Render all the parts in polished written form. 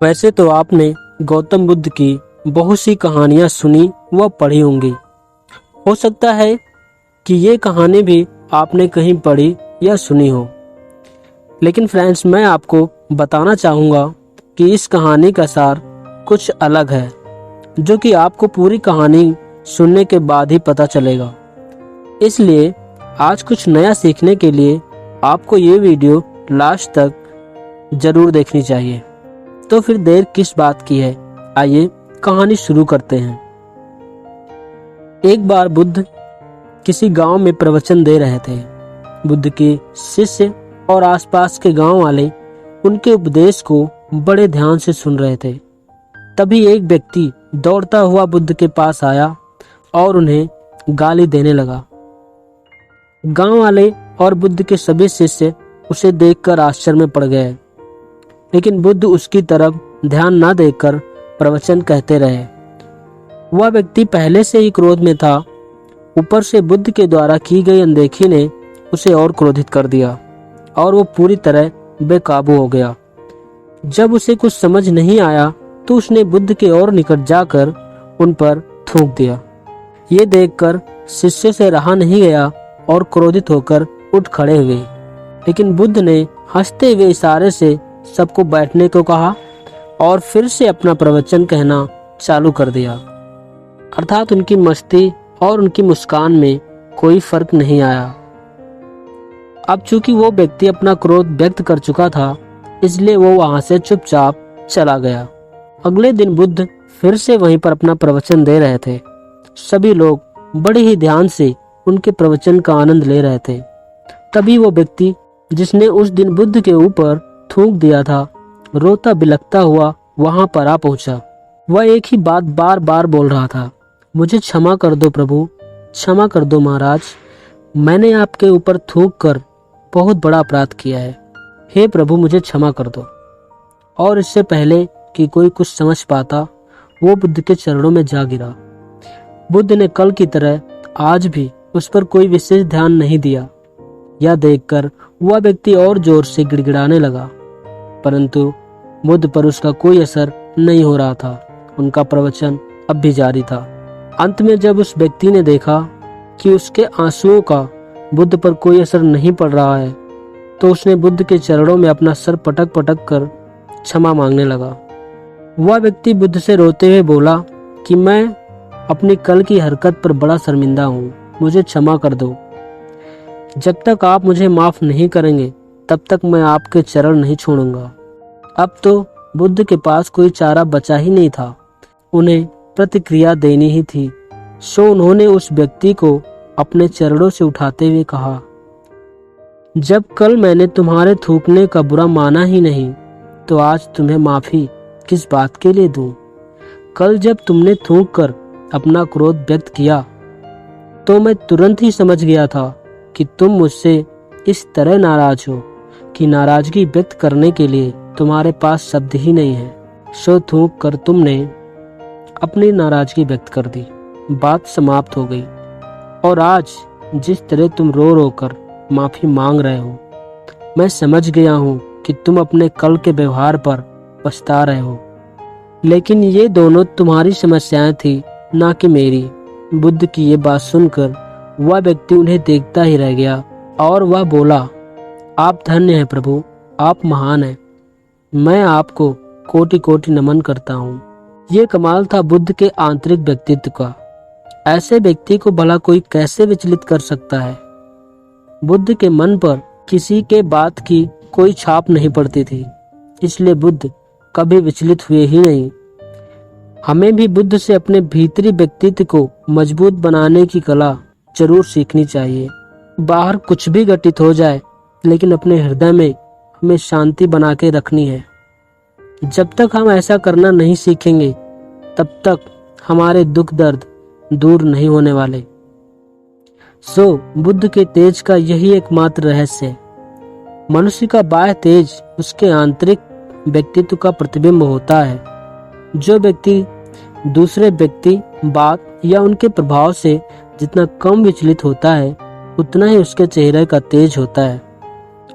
वैसे तो आपने गौतम बुद्ध की बहुत सी कहानियां सुनी व पढ़ी होंगी। हो सकता है कि ये कहानी भी आपने कहीं पढ़ी या सुनी हो, लेकिन फ्रेंड्स, मैं आपको बताना चाहूँगा कि इस कहानी का सार कुछ अलग है, जो कि आपको पूरी कहानी सुनने के बाद ही पता चलेगा। इसलिए आज कुछ नया सीखने के लिए आपको ये वीडियो लास्ट तक जरूर देखनी चाहिए। तो फिर देर किस बात की है, आइए कहानी शुरू करते हैं। एक बार बुद्ध किसी गांव में प्रवचन दे रहे थे। बुद्ध के शिष्य और आसपास के गांव वाले उनके उपदेश को बड़े ध्यान से सुन रहे थे। तभी एक व्यक्ति दौड़ता हुआ बुद्ध के पास आया और उन्हें गाली देने लगा। गांव वाले और बुद्ध के सभी शिष्य उसे देखकर आश्चर्य में पड़ गए, लेकिन बुद्ध उसकी तरफ ध्यान न देकर प्रवचन कहते रहे। वह व्यक्ति पहले से ही क्रोध में था। ऊपर से बुद्ध के द्वारा की गई अनदेखी ने उसे और क्रोधित कर दिया और वो पूरी तरह बेकाबू हो गया। जब उसे कुछ समझ नहीं आया तो उसने बुद्ध के और निकट जाकर उन पर थूक दिया। ये देखकर शिष्य से रहा नहीं गया और क्रोधित होकर उठ खड़े हुए, लेकिन बुद्ध ने हंसते हुए इशारे से सबको बैठने को कहा और फिर से अपना प्रवचन कहना चालू कर दिया। अर्थात उनकी मस्ती और उनकी मुस्कान में कोई फर्क नहीं आया। अब चूंकि वो व्यक्ति अपना क्रोध व्यक्त कर चुका था, इसलिए वो वहां से चुपचाप चला गया। अगले दिन बुद्ध फिर से वहीं पर अपना प्रवचन दे रहे थे। सभी लोग बड़े ही ध्यान से उनके प्रवचन का आनंद ले रहे थे। तभी वो व्यक्ति जिसने उस दिन बुद्ध के ऊपर थूक दिया था, रोता बिलखता हुआ वहां पर आ पहुंचा। वह एक ही बात बार बार बोल रहा था, मुझे क्षमा कर दो प्रभु, क्षमा कर दो महाराज, मैंने आपके ऊपर थूक कर बहुत बड़ा अपराध किया है। हे प्रभु, मुझे क्षमा कर दो। और इससे पहले कि कोई कुछ समझ पाता, वो बुद्ध के चरणों में जा गिरा। बुद्ध ने कल की तरह आज भी उस पर कोई विशेष ध्यान नहीं दिया। यह देखकर वह व्यक्ति और जोर से गिड़गिड़ाने लगा, परंतु बुद्ध पर उसका कोई असर नहीं हो रहा था। उनका प्रवचन अब भी जारी था। अंत में जब उस व्यक्ति ने देखा कि उसके आंसुओं का बुद्ध पर कोई असर नहीं पड़ रहा है, तो उसने बुद्ध के चरणों में अपना सर पटक पटक कर क्षमा मांगने लगा। वह व्यक्ति बुद्ध से रोते हुए बोला कि मैं अपनी कल की हरकत पर बड़ा शर्मिंदा हूँ, मुझे क्षमा कर दो। जब तक आप मुझे माफ नहीं करेंगे तब तक मैं आपके चरण नहीं छोड़ूंगा। अब तो बुद्ध के पास कोई चारा बचा ही नहीं था, उन्हें प्रतिक्रिया देनी ही थी। सो उन्होंने उस व्यक्ति को अपने चरणों से उठाते हुए कहा, जब कल मैंने तुम्हारे थूकने का बुरा माना ही नहीं, तो आज तुम्हें माफी किस बात के लिए दूं? कल जब तुमने थूक कर अपना क्रोध व्यक्त किया, तो मैं तुरंत ही समझ गया था कि तुम मुझसे इस तरह नाराज हो कि नाराजगी व्यक्त करने के लिए तुम्हारे पास शब्द ही नहीं है। सो थूक कर तुमने अपनी नाराजगी व्यक्त कर दी, बात समाप्त हो गई। और आज जिस तरह तुम रो रो कर माफी मांग रहे हो, मैं समझ गया हूँ कि तुम अपने कल के व्यवहार पर पछता रहे हो, लेकिन ये दोनों तुम्हारी समस्याएं थी, ना कि मेरी। बुद्ध की ये बात सुनकर वह व्यक्ति उन्हें देखता ही रह गया और वह बोला, आप धन्य हैं प्रभु, आप महान हैं, मैं आपको कोटि कोटि नमन करता हूँ। ये कमाल था बुद्ध के आंतरिक व्यक्तित्व का। ऐसे व्यक्ति को भला कोई कैसे विचलित कर सकता है? बुद्ध के मन पर किसी के बात की कोई छाप नहीं पड़ती थी, इसलिए बुद्ध कभी विचलित हुए ही नहीं। हमें भी बुद्ध से अपने भीतरी व्यक्तित्व को मजबूत बनाने की कला जरूर सीखनी चाहिए। बाहर कुछ भी घटित हो जाए, लेकिन अपने हृदय में हमें शांति बना के रखनी है। जब तक हम ऐसा करना नहीं सीखेंगे, तब तक हमारे दुख दर्द दूर नहीं होने वाले। सो बुद्ध के तेज का यही एकमात्र रहस्य है। मनुष्य का बाह्य तेज उसके आंतरिक व्यक्तित्व का प्रतिबिंब होता है। जो व्यक्ति दूसरे व्यक्ति, बात या उनके प्रभाव से जितना कम विचलित होता है, उतना ही उसके चेहरे का तेज होता है।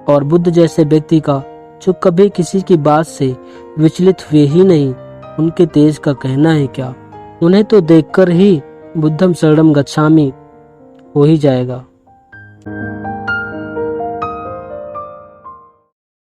और बुद्ध जैसे व्यक्ति का जो कभी किसी की बात से विचलित हुए ही नहीं, उनके तेज का कहना है क्या। उन्हें तो देखकर ही बुद्धम शरणम गच्छामि हो ही जाएगा।